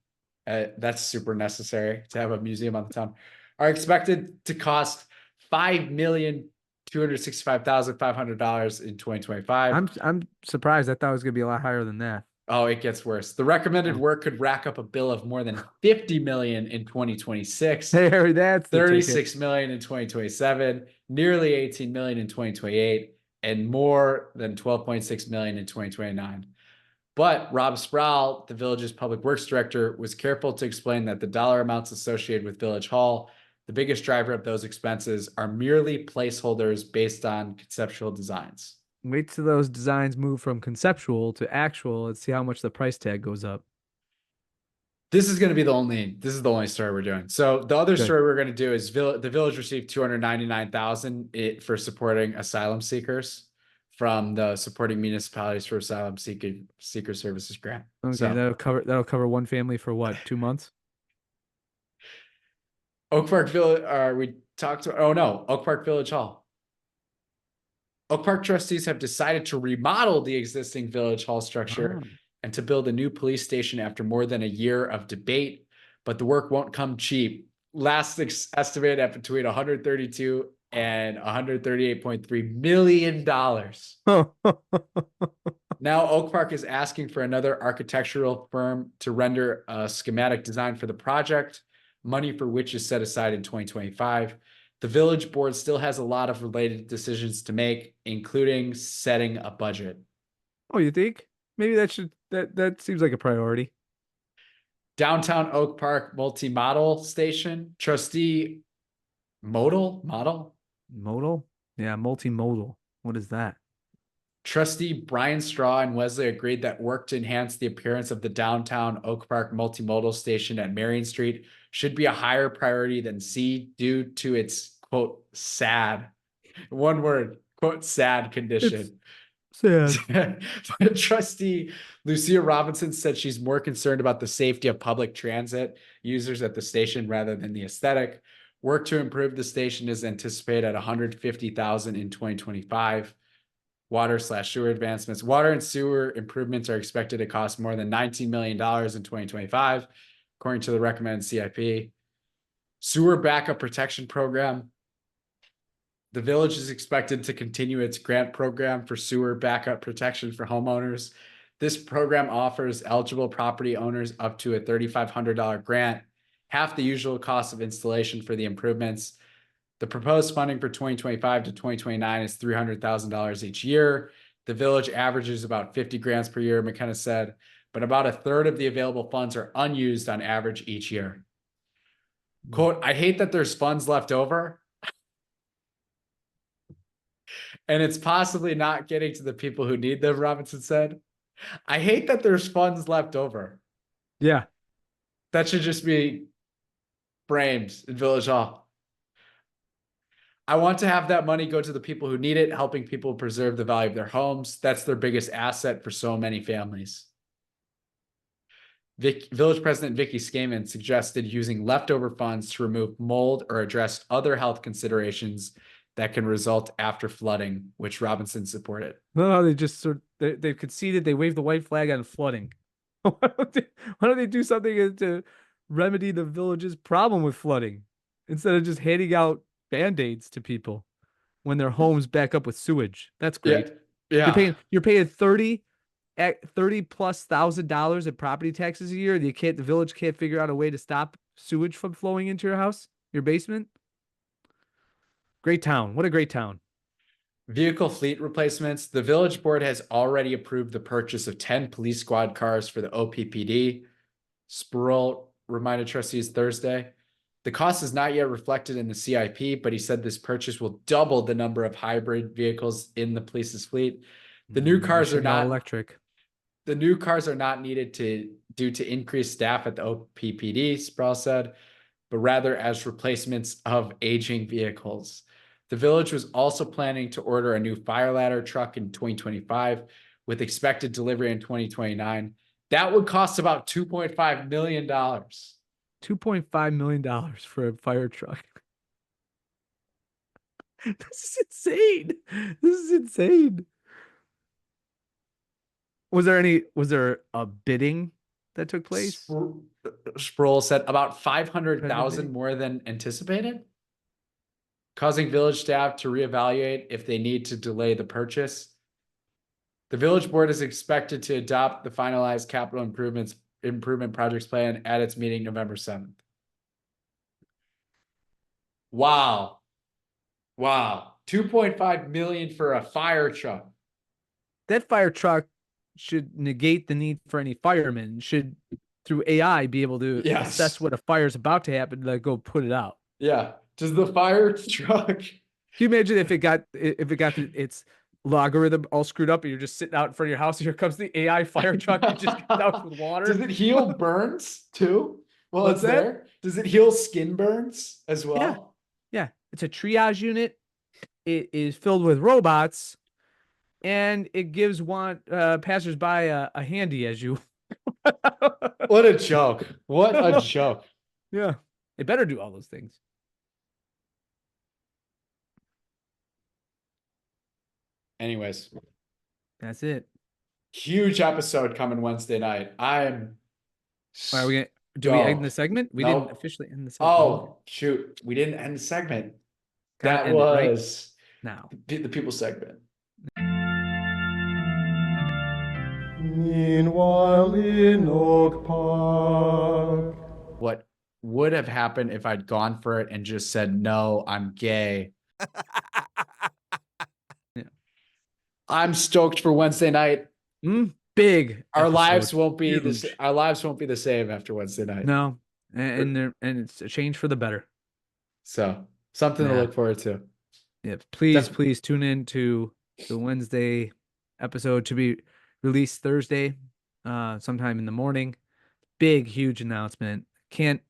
That's super necessary to have a museum on the town, are expected to cost $5,265,500 in 2025. I'm surprised. I thought it was going to be a lot higher than that. Oh, it gets worse. The recommended work could rack up a bill of more than $50 million in 2026. There, that's the $36 million in 2027, nearly $18 million in 2028, and more than $12.6 million in 2029. But Rob Sproul, the village's public works director, was careful to explain that the dollar amounts associated with Village Hall, the biggest driver of those expenses, are merely placeholders based on conceptual designs. Wait till those designs move from conceptual to actual and see how much the price tag goes up. This is going to be the only story we're doing. So the other story we're going to do is the village received $299,000 for supporting asylum seekers from the Supporting Municipalities for Asylum Seeker Services grant. Okay, So that'll cover one family for what, 2 months? Oak Park Village, we talked to, oh no, Oak Park Village Hall. Oak Park trustees have decided to remodel the existing Village Hall structure and to build a new police station after more than a year of debate, but the work won't come cheap. Last estimated at between 132 and $138.3 million. Now Oak Park is asking for another architectural firm to render a schematic design for the project, money for which is set aside in 2025. The village board still has a lot of related decisions to make, including setting a budget. Oh, you think? Maybe that seems like a priority. Downtown Oak Park multi-model station, trustee modal? Modal? Yeah, multimodal. What is that? Trustee Brian Straw and Wesley agreed that work to enhance the appearance of the downtown Oak Park multimodal station at Marion Street should be a higher priority than C due to its, quote, sad, one word, quote, sad condition. Sad. But Trustee Lucia Robinson said she's more concerned about the safety of public transit users at the station rather than the aesthetic. Work to improve the station is anticipated at $150,000 in 2025. Water/sewer advancements. Water and sewer improvements are expected to cost more than $19 million in 2025, according to the recommended CIP. Sewer backup protection program. The village is expected to continue its grant program for sewer backup protection for homeowners. This program offers eligible property owners up to a $3,500 grant, half the usual cost of installation for the improvements. The proposed funding for 2025 to 2029 is $300,000 each year. The village averages about 50 grants per year, McKenna said, but about a third of the available funds are unused on average each year. Quote, I hate that there's funds left over. And it's possibly not getting to the people who need them, Robinson said. I hate that there's funds left over. Yeah. That should just be framed in Village Hall. I want to have that money go to the people who need it, helping people preserve the value of their homes. That's their biggest asset for so many families. Village President Vicky Skaman suggested using leftover funds to remove mold or address other health considerations that can result after flooding, which Robinson supported. No, they just they've conceded. They waved the white flag on flooding. Why don't they do something to remedy the village's problem with flooding instead of just handing out Band-Aids to people when their homes back up with sewage? That's great. Yeah. You're paying $30+ thousand in property taxes a year. The village can't figure out a way to stop sewage from flowing into your house, your basement. Great town. What a great town. Vehicle fleet replacements. The village board has already approved the purchase of 10 police squad cars for the OPPD. Spruill reminded trustees Thursday. The cost is not yet reflected in the CIP, but he said this purchase will double the number of hybrid vehicles in the police's fleet. The new cars are not electric. The new cars are not needed due to increased staff at the OPPD, Sproul said, but rather as replacements of aging vehicles. The village was also planning to order a new fire ladder truck in 2025 with expected delivery in 2029. That would cost about $2.5 million. $2.5 million for a fire truck. This is insane. Was there a bidding that took place? Sproul said about 500,000 more than anticipated, causing village staff to reevaluate if they need to delay the purchase. The village board is expected to adopt the finalized capital improvement projects plan at its meeting November 7th. Wow. 2.5 million for a fire truck. That fire truck should negate the need for any firemen. Should, through AI, be able to assess what a fire is about to happen to go put it out. Yeah. Does the fire truck? Can you imagine if it got its logarithm all screwed up and you're just sitting out in front of your house and here comes the AI fire truck and just comes out with water? Does it heal burns too? Well, it's there. Does it heal skin burns as well? Yeah. It's a triage unit. It is filled with robots and it gives passersby a handy as you. What a joke. What a joke. Yeah. It better do all those things. Anyways, That's it. huge episode coming Wednesday night. I'm Are we gonna do we end the stoked. segment? We No. didn't officially end the segment. Oh, shoot. We didn't end the segment. Gotta That end it right was now. the people segment. Meanwhile in Oak Park. What would have happened if I'd gone for it and just said, no, I'm gay. Yeah. I'm stoked for Wednesday night. Big. Our episode. lives won't be Huge. our lives won't be the same after Wednesday night. No. And it's a change for the better. So something to Yeah. look forward to. Yeah. Please, Def- please tune in to the Wednesday episode to be released Thursday, sometime in the morning. Big, huge announcement. Can't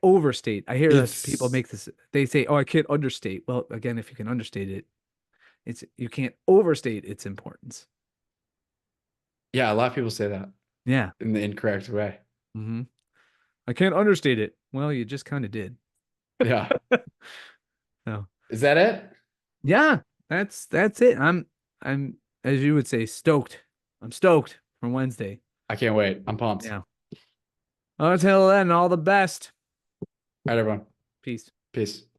overstate. I hear this people make this. They say, "Oh, I can't understate." Well, again, if you can understate it, you can't overstate its importance. Yeah, a lot of people say that Yeah. in the incorrect way. Mm-hmm. I can't understate it. Well, you just kind of did. Yeah. No. Is that it? Yeah, that's it. I'm as you would say, stoked. I'm stoked for Wednesday. I can't wait. I'm pumped. Yeah. Until then, all the best. All right, everyone. Peace. Peace.